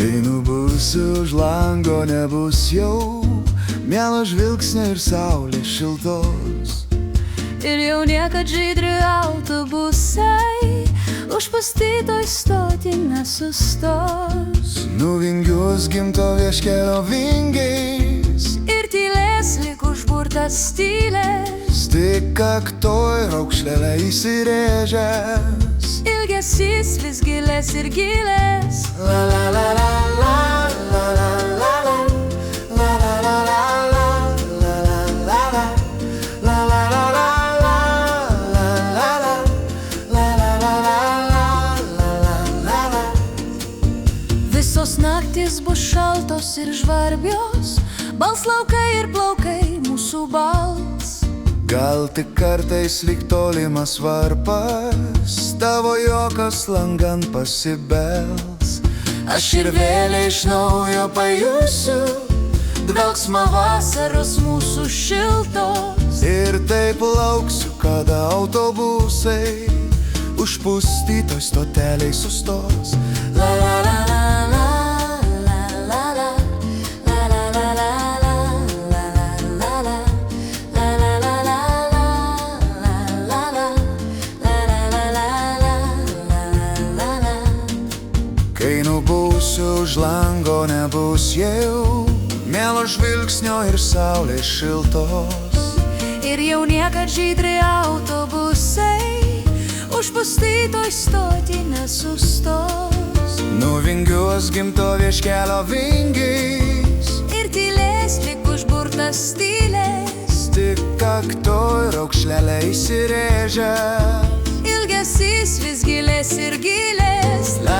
Kai nubusiu už lango nebus jau mielo žvilgsnio ir saulės šiltos. Ir jau niekad žydri autobusai užpustytoj stoti nesustos. Nuvingius gimto vieškelio vingiais Ir tylės lyg užburtas tylės. tik kaktoj raukšlelę įsirėžęs. Ilgesys vis gilės ir gilės. La la la la la la la la la la la la la la la la la la. Visos naktys bus šaltos ir žvarbios, bals laukai ir plaukai mūsų bals. Gal tik kartais lyg tolimas varpas tavo juokas langan pasibels. Aš ir vėl iš naujo pajusiu Dvelksmą vasaros mūsų šiltos. ir taip lauksiu, kada autobusai užpustytoj stoteliai sustos. La la la la la la la la la la la la. Kai nubusiu už lango nebus jau mielo žvilgsnio ir saulės šiltos. Ir jau niekad žydri autobusai užpustytoj stoti nesustos. Nuvingiuos gimto vieškelio vingiais Ir tylės lyg užburtas tylės. tik kaktoj raukšlelę įsirėžęs. Ilgesys vis gilės ir gilės. La